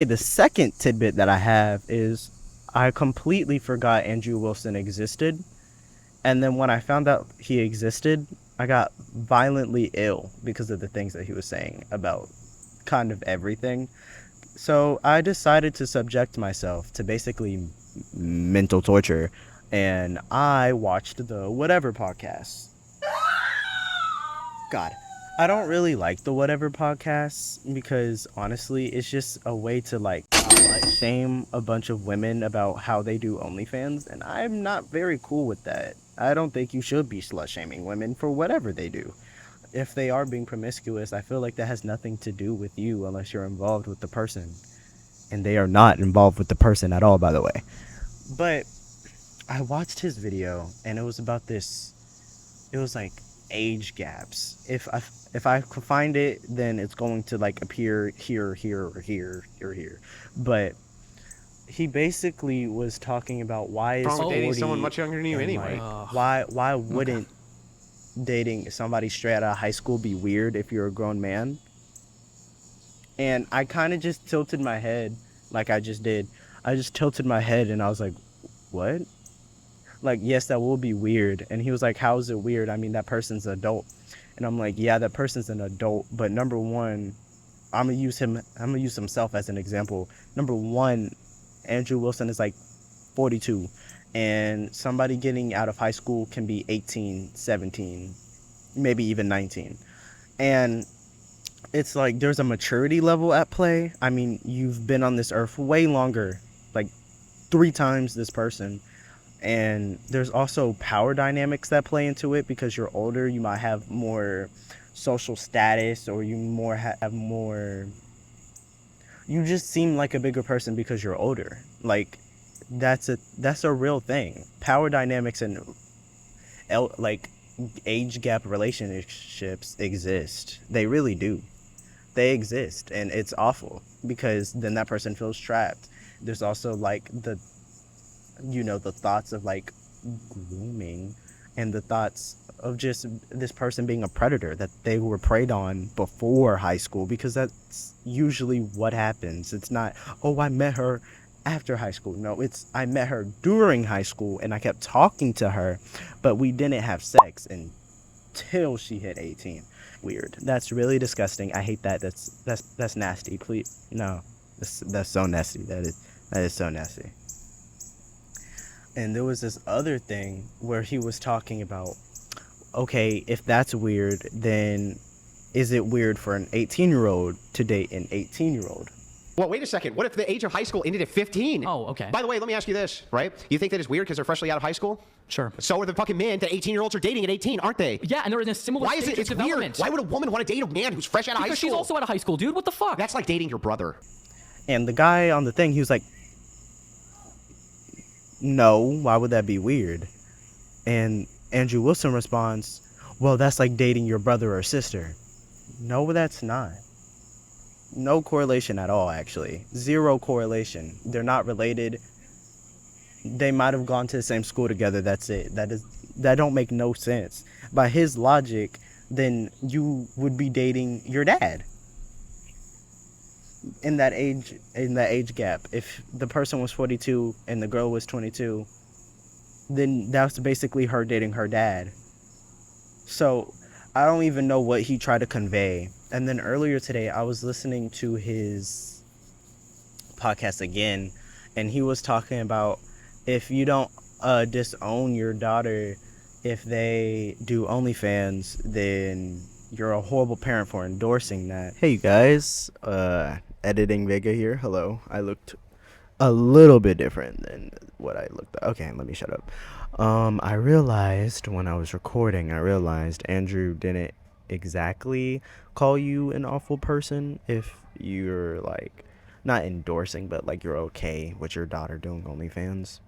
The second tidbit that I have is I completely forgot Andrew Wilson existed. And then when I found out he existed, I got violently ill because of the things that he was saying about kind of everything. So I decided to subject myself to basically mental torture. And I watched the Whatever podcast. God, I don't really like the Whatever podcasts because honestly, it's just a way to like slut shame a bunch of women about how they do OnlyFans, and I'm not very cool with that. I don't think you should be slut shaming women for whatever they do. If they are being promiscuous, I feel like that has nothing to do with you unless you're involved with the person. And they are not involved with the person at all, by the way. But I watched his video and it was about this, it was like age gaps. If I could find it, then it's going to like appear here, here, or here, or here. But he basically was talking about why is What's wrong with dating 40 someone much younger than you and anyway? like why wouldn't dating somebody straight out of high school be weird if you're a grown man? And I kind of just tilted my head like I just did. I just tilted my head and I was like, what? Like, yes, that will be weird. And he was like, how is it weird? I mean, that person's an adult. And I'm like, yeah, that person's an adult. But number one, I'm gonna use himself as an example. Number one, Andrew Wilson is like 42. And somebody getting out of high school can be 18, 17, maybe even 19. And it's like there's a maturity level at play. I mean, you've been on this earth way longer, like 3 times this person. And there's also power dynamics that play into it because you're older, you might have more social status, or you more have more, you just seem like a bigger person because you're older. Like that's a real thing. Power dynamics and like age gap relationships exist. They really do. They exist, and it's awful because then that person feels trapped. There's also like the thoughts of like grooming, and the thoughts of just this person being a predator, that they were preyed on before high school, because that's usually what happens. It's not, oh, I met her after high school. No, it's, I met her during high school and I kept talking to her, but we didn't have sex until she hit 18. Weird. That's really disgusting. I hate that. That's nasty. Please, no. That's so nasty. That is so nasty. And there was this other thing where he was talking about, okay, if that's weird, then is it weird for an 18-year-old to date an 18-year-old? Well, wait a second. What if the age of high school ended at 15? Oh, okay. By the way, let me ask you this, right? You think that is weird because they're freshly out of high school? Sure. So are the fucking men that 18-year-olds are dating at 18, aren't they? Yeah, and they're in a similar Why is stage it? It's of weird. development. Why would a woman want to date a man who's fresh out of high Because school? she's also out of high school, dude. What the fuck? That's like dating your brother. And the guy on the thing, he was like, no, why would that be weird? And Andrew Wilson responds, well, that's like dating your brother or sister. No, that's not. No correlation at all, actually. Zero correlation. They're not related. They might have gone to the same school together. That's it. That don't make no sense. By his logic, then you would be dating your dad in that age gap. If the person was 42 and the girl was 22, then that's basically her dating her dad. So I don't even know what he tried to convey. And then earlier today, I was listening to his podcast again, and he was talking about, if you don't disown your daughter if they do OnlyFans, then you're a horrible parent for endorsing that. Hey, you guys, Editing Vega here. Hello. I looked a little bit different than what I looked. Okay, let me shut up. I realized when I was recording, Andrew didn't exactly call you an awful person if you're like not endorsing, but like you're okay with your daughter doing OnlyFans.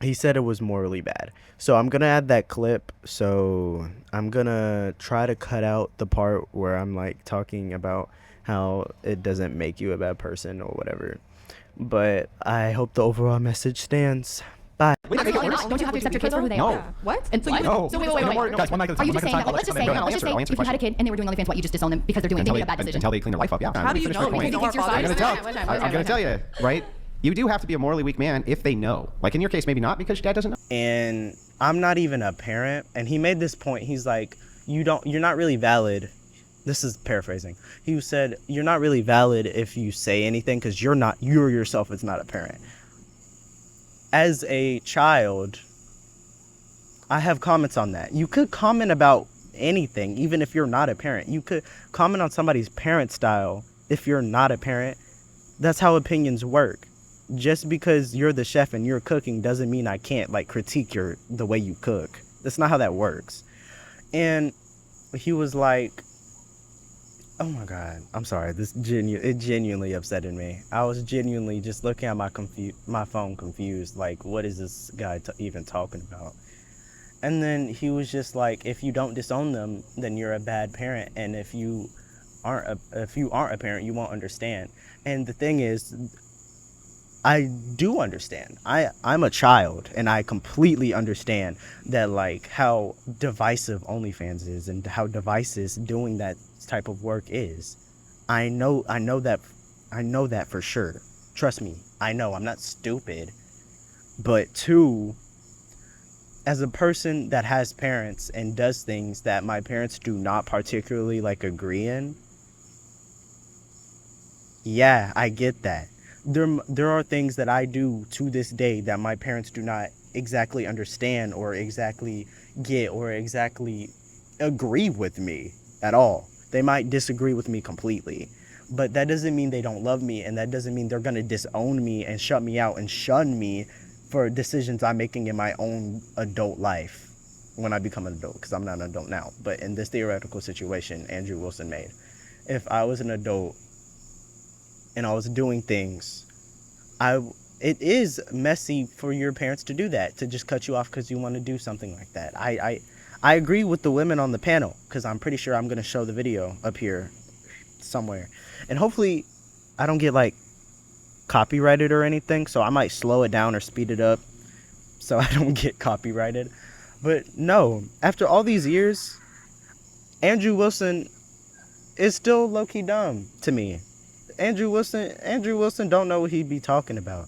He said it was morally bad. So I'm gonna add that clip. So I'm gonna try to cut out the part where I'm like talking about how it doesn't make you a bad person or whatever. But I hope the overall message stands. Bye. Wait, Absolutely not. Don't you have to accept your kids for who they No. are? What? And so you No. would, so wait, No more- guys, one mic at a time, Are you one just mic at a saying time. that? Let's just say, No, no, I'll let's just answer, say, I'll answer if the you had a question. kid and they were doing OnlyFans, what you just disown them because they made a bad decision. Until they clean their life up, yeah. How do you know? Because you think it's your I'm side. gonna I'm gonna tell you, right? You do have to be a morally weak man if they know. Like in your case, maybe not because your dad doesn't know. And I'm not even a parent. And he made this point. He's like, you're not really valid. This is paraphrasing. He said, you're not really valid if you say anything because you're yourself is not a parent. As a child, I have comments on that. You could comment about anything, even if you're not a parent. You could comment on somebody's parent style if you're not a parent. That's how opinions work. Just because you're the chef and you're cooking doesn't mean I can't like critique the way you cook. That's not how that works. And he was like, oh my God, I'm sorry. It genuinely upsetted me. I was genuinely just looking at my phone confused. Like, what is this guy even talking about? And then he was just like, if you don't disown them, then you're a bad parent. And if you aren't a parent, you won't understand. And the thing is, I do understand. I'm a child, and I completely understand that, like, how divisive OnlyFans is and how divisive doing that type of work is. I know that for sure. Trust me, I know. I'm not stupid. But two, as a person that has parents and does things that my parents do not particularly like agree in, yeah, I get that. There are things that I do to this day that my parents do not exactly understand or exactly get or exactly agree with me at all. They might disagree with me completely, but that doesn't mean they don't love me, and that doesn't mean they're going to disown me and shut me out and shun me for decisions I'm making in my own adult life when I become an adult, because I'm not an adult now. But in this theoretical situation Andrew Wilson made, if I was an adult and I was doing things, it is messy for your parents to do that, to just cut you off because you want to do something like that. I agree with the women on the panel, because I'm pretty sure I'm going to show the video up here somewhere. And hopefully I don't get like copyrighted or anything, so I might slow it down or speed it up so I don't get copyrighted. But no, after all these years, Andrew Wilson is still low-key dumb to me. Andrew Wilson don't know what he'd be talking about.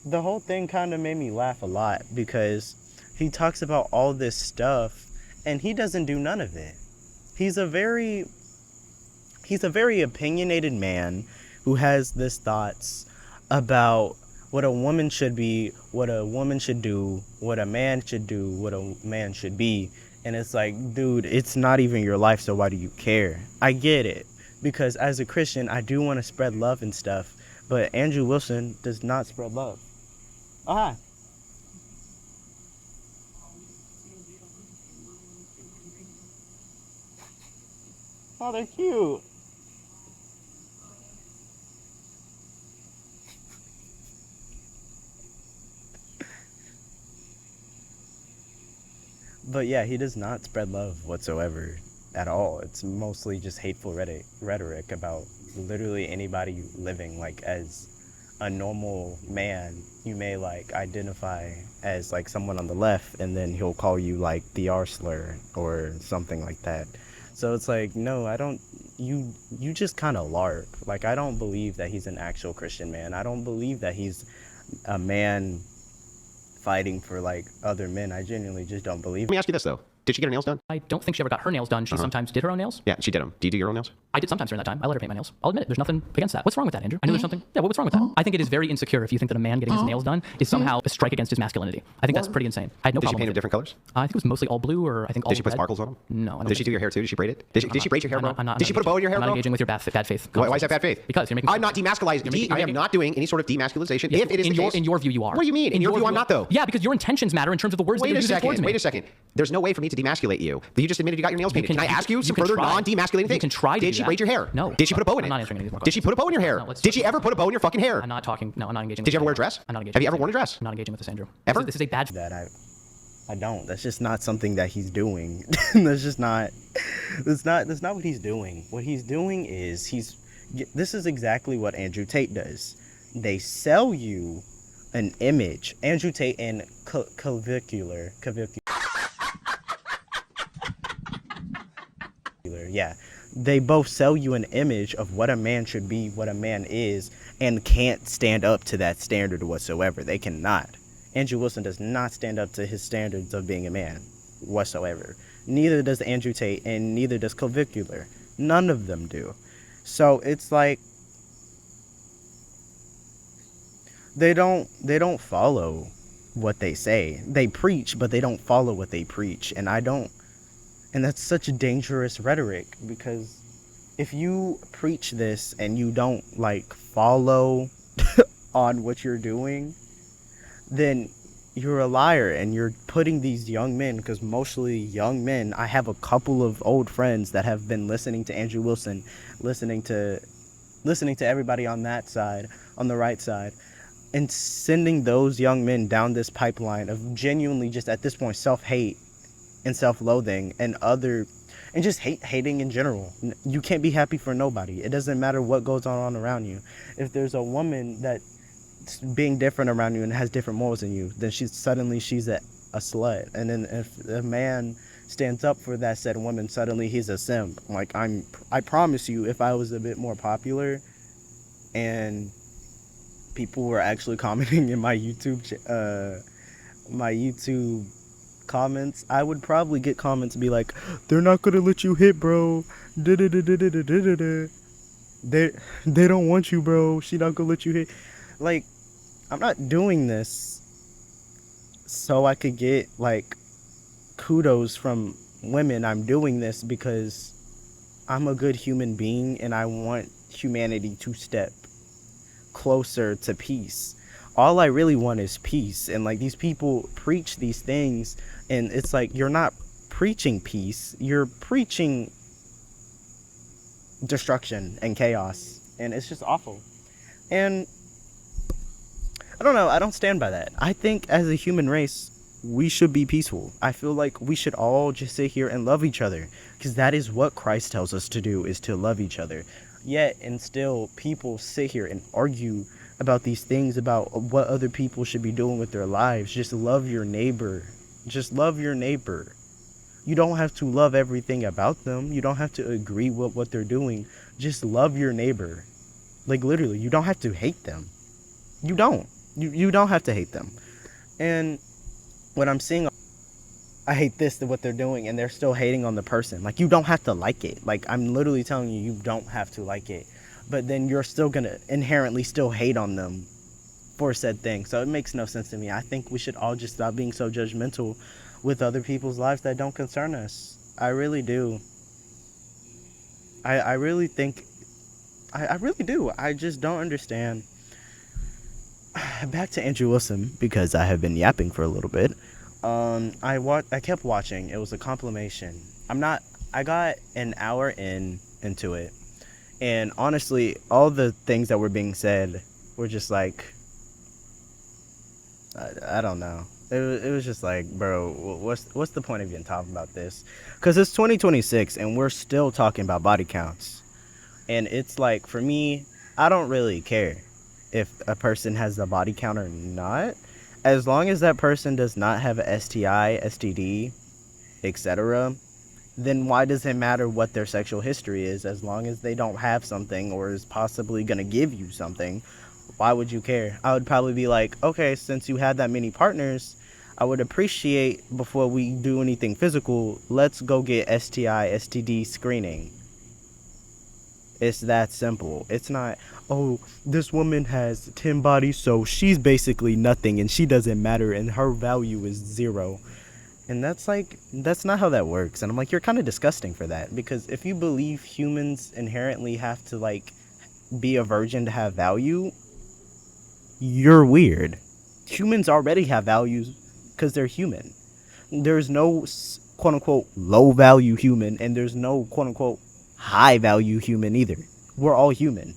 The whole thing kind of made me laugh a lot because he talks about all this stuff and he doesn't do none of it. He's a very opinionated man who has this thoughts about what a woman should be, what a woman should do, what a man should do, what a man should be. And it's like, dude, it's not even your life, so why do you care? I get it, because as a Christian, I do want to spread love and stuff, but Andrew Wilson does not spread love. Oh, hi. Oh, they're cute. But yeah, he does not spread love whatsoever at all. It's mostly just hateful rhetoric about literally anybody living. Like, as a normal man, you may like identify as like someone on the left, and then he'll call you like the R slur or something like that. So it's like, no, I don't. You just kind of LARP. Like, I don't believe that he's an actual Christian man. I don't believe that he's a man fighting for like other men. I genuinely just don't believe Let me ask you this though. Did she get her nails done? I don't think she ever got her nails done. She sometimes did her own nails. Yeah, she did them. Do you do your own nails? I did sometimes during that time. I let her paint my nails. I'll admit it. There's nothing against that. What's wrong with that, Andrew? I know there's something. Yeah, what's wrong with that? I think it is very insecure if you think that a man getting his nails done is somehow a strike against his masculinity. I think that's pretty insane. I had no Did she problem paint them with it. different colors? I think it was mostly all blue, or I think all Did she put red. sparkles on them? No, I don't Did she think do your hair too? Did she braid it? Did she braid your hair, bro? Did she put a bow in your hair, I'm not bro? engaging with your bad faith. Why is that bad faith? Because you're making. I'm not demasculizing. I am not doing any sort of demasculization. Yeah, If it is in the your case, in your view, you are. What do you mean? In your view, I'm not though. Yeah, because your intentions matter in terms of the words that Wait you're a using towards second. me. Wait a second. There's no way for me to demasculate you. You just admitted you got your nails painted. can- Can I ask you some can further try. non-demasculating things? You can try to Did do she that. braid your hair? No. Did she put a bow in I'm it? not answering any of these more Did she put a bow in your hair? No, let's- Did she ever put a bow in your fucking hair? I'm not talking. No, I'm not engaging. Did you with ever wear a this dress? I'm not engaging. Have you with ever this worn a Andrew. dress? I'm not engaging with this, Andrew. Ever? This is a bad. that. I don't. That's just not something that he's doing. That's just not. That's not what he's doing. What he's doing is this is exactly what Andrew Tate does. They sell you an image. Andrew Tate and Clavicular. Yeah. They both sell you an image of what a man should be, what a man is, and can't stand up to that standard whatsoever. They cannot. Andrew Wilson does not stand up to his standards of being a man whatsoever. Neither does Andrew Tate, and neither does Clavicular. None of them do. So it's like they don't follow what they say. They preach, but they don't follow what they preach. And that's such a dangerous rhetoric, because if you preach this and you don't like follow on what you're doing, then you're a liar, and you're putting these young men, because mostly young men, I have a couple of old friends that have been listening to Andrew Wilson, listening to everybody on that side, on the right side, and sending those young men down this pipeline of genuinely just at this point self-hate and self-loathing and just hating in general. You can't be happy for nobody. It doesn't matter what goes on around you. If there's a woman that's being different around you and has different morals than you, then she's a slut. And then if a man stands up for that said woman, suddenly he's a simp. Like, I promise you, if I was a bit more popular and people were actually commenting in my YouTube comments, I would probably get comments be like, they're not gonna let you hit, bro. They don't want you, bro. She not gonna let you hit. Like, I'm not doing this so I could get like kudos from women. I'm doing this because I'm a good human being and I want humanity to step closer to peace. All I really want is peace. And like, these people preach these things, and it's like, you're not preaching peace, you're preaching destruction and chaos, and it's just awful. And I don't know, I don't stand by that. I think as a human race, we should be peaceful. I feel like we should all just sit here and love each other, because that is what Christ tells us to do, is to love each other. Yet and still people sit here and argue about these things, about what other people should be doing with their lives. Just love your neighbor. Just love your neighbor. You don't have to love everything about them. You don't have to agree with what they're doing. Just love your neighbor. Like, literally, you don't have to hate them. You don't. You don't have to hate them. And when I'm seeing, I hate this, what they're doing, and they're still hating on the person. Like, you don't have to like it. Like, I'm literally telling you, you don't have to like it. But then you're still going to inherently still hate on them for said thing. So it makes no sense to me. I think we should all just stop being so judgmental with other people's lives that don't concern us. I really do. I really think, I really do. I just don't understand. Back to Andrew Wilson, because I have been yapping for a little bit. I kept watching. It was a compilation. I got an hour into it. And honestly, all the things that were being said were just like, I don't know. It was just like, bro, what's the point of even talking about this? Because it's 2026 and we're still talking about body counts. And it's like, for me, I don't really care if a person has a body count or not. As long as that person does not have a STI, STD, etc., then why does it matter what their sexual history is? As long as they don't have something or is possibly going to give you something, why would you care? I would probably be like, okay, since you had that many partners, I would appreciate, before we do anything physical, let's go get STI, STD screening. It's that simple. It's not, oh, this woman has 10 bodies, so she's basically nothing and she doesn't matter and her value is 0. And that's not how that works. And I'm like, you're kind of disgusting for that. Because if you believe humans inherently have to, like, be a virgin to have value, you're weird. Humans already have values because they're human. There's no quote-unquote low-value human, and there's no quote-unquote high-value human either. We're all human.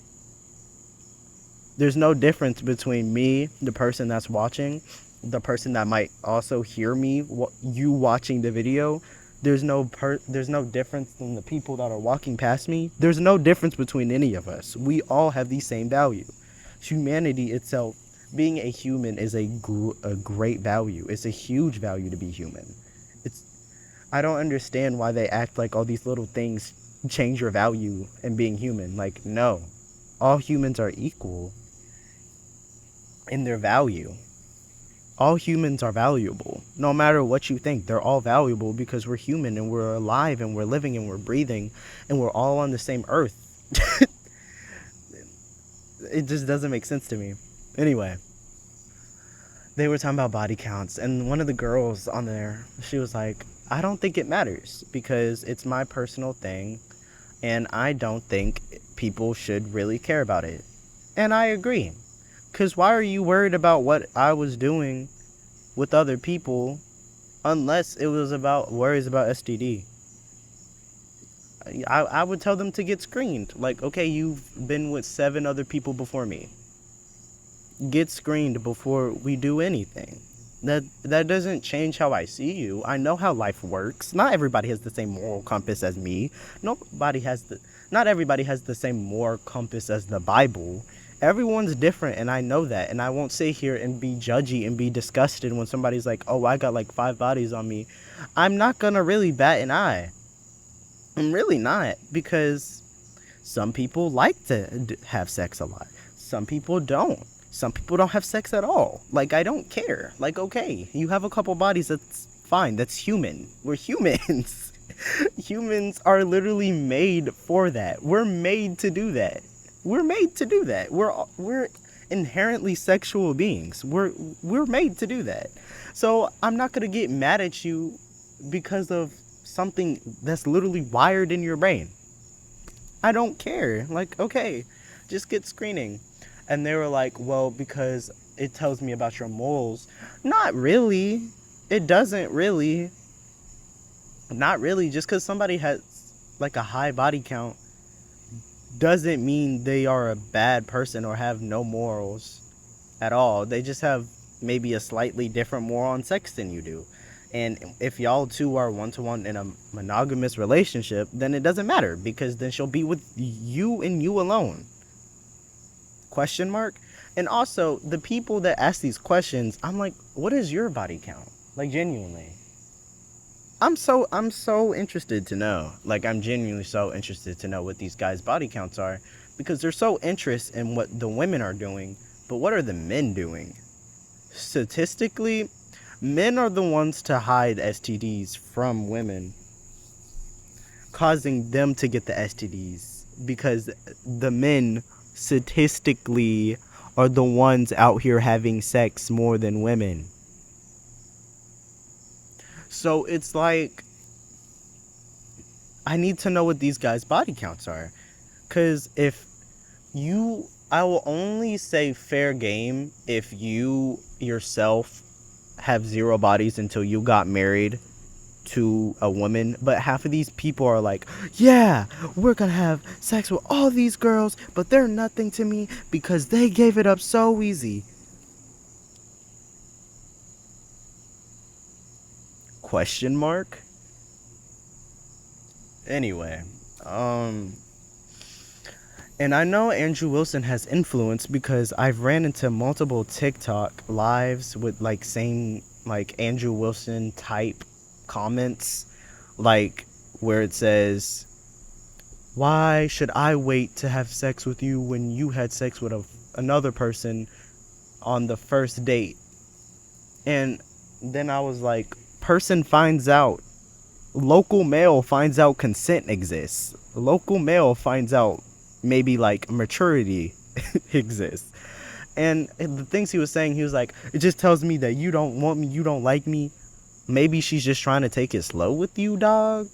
There's no difference between me, the person that's watching, the person that might also hear me, you watching the video. There's no difference in the people that are walking past me. There's no difference between any of us. We all have the same value. Humanity itself being a human is a great value. It's a huge value to be human. I don't understand why they act like all these little things change your value in being human. Like, no, all humans are equal in their value. All humans are valuable. No matter what you think, they're all valuable because we're human and we're alive and we're living and we're breathing and we're all on the same earth. It just doesn't make sense to me. Anyway, they were talking about body counts, and one of the girls on there, she was like, I don't think it matters because it's my personal thing and I don't think people should really care about it. And I agree. Because why are you worried about what I was doing with other people unless it was about worries about STD? I would tell them to get screened. Like, okay, you've been with 7 other people before me. Get screened before we do anything. That doesn't change how I see you. I know how life works. Not everybody has the same moral compass as me. Not everybody has the same moral compass as the Bible. Everyone's different, and I know that. And I won't sit here and be judgy and be disgusted when somebody's like, oh, I got like 5 bodies on me. I'm not gonna really bat an eye. I'm really not, because some people like to have sex a lot. Some people don't. Some people don't have sex at all. Like, I don't care. Like, okay, you have a couple bodies, that's fine. That's human. We're humans. Humans are literally made for that. We're made to do that. We're made to do that. We're inherently sexual beings. We're made to do that. So I'm not gonna get mad at you because of something that's literally wired in your brain. I don't care. Like, okay, just get screening. And they were like, well, because it tells me about your morals. Not really. It doesn't really. Not really. Just because somebody has like a high body count doesn't mean they are a bad person or have no morals at all. They just have maybe a slightly different moral on sex than you do. And if y'all two are one-to-one in a monogamous relationship, then it doesn't matter, because then she'll be with you and you alone. Question mark? And also, the people that ask these questions, I'm like, what is your body count? Like, genuinely. I'm so interested to know. Like, I'm genuinely so interested to know what these guys' body counts are, because they're so interested in what the women are doing, but what are the men doing? Statistically, men are the ones to hide STDs from women, causing them to get the STDs, because the men statistically are the ones out here having sex more than women. So it's like, I need to know what these guys' body counts are, because I will only say fair game if you yourself have 0 bodies until you got married to a woman. But half of these people are like, yeah, we're gonna have sex with all these girls, but they're nothing to me because they gave it up so easy. Question mark? Anyway, and I know Andrew Wilson has influence because I've ran into multiple TikTok lives with like same like Andrew Wilson type comments, like where it says, why should I wait to have sex with you when you had sex with another person on the first date? And then I was like, person finds out, local male finds out consent exists. Local male finds out maybe like maturity exists. And the things he was saying, he was like, it just tells me that you don't want me, you don't like me. Maybe she's just trying to take it slow with you, dog.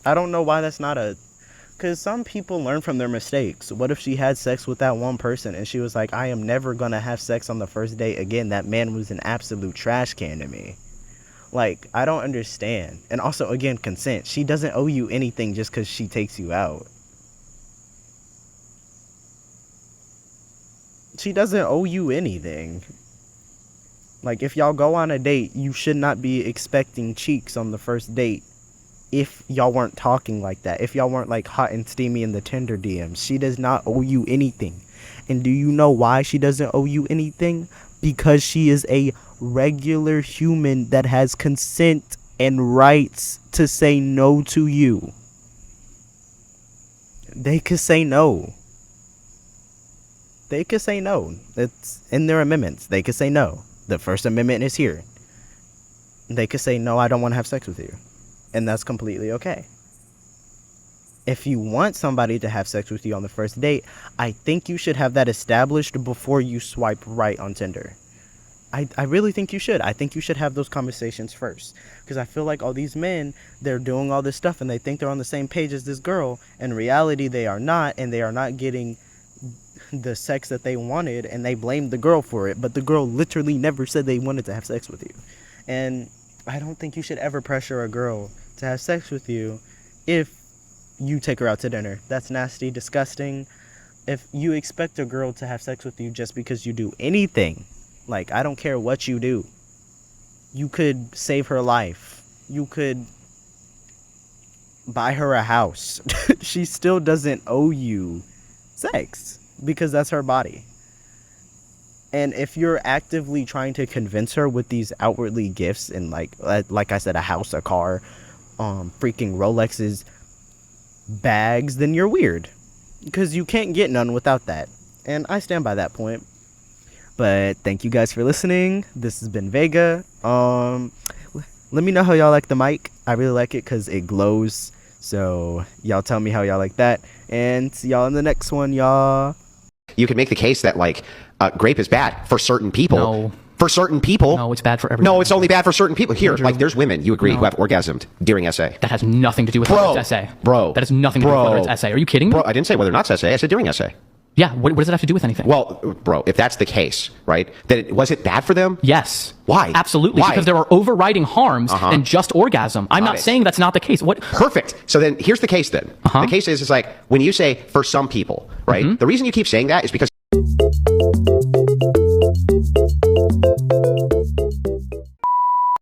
I don't know why that's not because some people learn from their mistakes. What if she had sex with that one person and she was like, I am never gonna have sex on the first date again. That man was an absolute trash can to me. Like, I don't understand. And also, again, consent. She doesn't owe you anything just because she takes you out. She doesn't owe you anything. Like, if y'all go on a date, you should not be expecting cheeks on the first date. if y'all weren't talking like that, if y'all weren't like hot and steamy in the Tinder DMs. She does not owe you anything. And do you know why she doesn't owe you anything? Because she is a regular human that has consent and rights to say no to you. They could say no. They could say no. It's in their amendments. They could say no. The First Amendment is here. They could say, no, I don't want to have sex with you. And that's completely okay. If you want somebody to have sex with you on the first date, I think you should have that established before you swipe right on Tinder. I really think you should. I think you should have those conversations first. Because I feel like all these men, they're doing all this stuff and they think they're on the same page as this girl. In reality, they are not. And they are not getting the sex that they wanted. And they blame the girl for it. But the girl literally never said they wanted to have sex with you. And I don't think you should ever pressure a girl to have sex with you if you take her out to dinner. That's nasty, disgusting. If you expect a girl to have sex with you just because you do anything, like, I don't care what you do, you could save her life, you could buy her a house, she still doesn't owe you sex because that's her body. And if you're actively trying to convince her with these outwardly gifts and like I said, a house, a car, freaking Rolexes, bags, then you're weird, because you can't get none without that. And I stand by that point. But thank you guys for listening. This has been Vega. Let me know how y'all like the mic. I really like it because it glows. So y'all tell me how y'all like that. And see y'all in the next one, y'all. You can make the case that like grape is bad for certain people. No. For certain people. No, it's bad for everyone. No, it's only bad for certain people. Here, Andrew. like there's women, you agree, No. who have orgasmed during essay. That has nothing to do with Bro. whether it's essay. Bro. That has nothing to do with whether it's essay. Are you kidding me? Bro, I didn't say whether or not it's essay. I said during essay. Yeah, what does it have to do with anything? Well, bro, if that's the case, right, then was it bad for them? Yes. Why? Absolutely. Why? Because there are overriding harms than just orgasm. I'm Got not it. saying that's not the case. What? Perfect. So then here's the case then. The case is like when you say for some people, right? The reason you keep saying that is because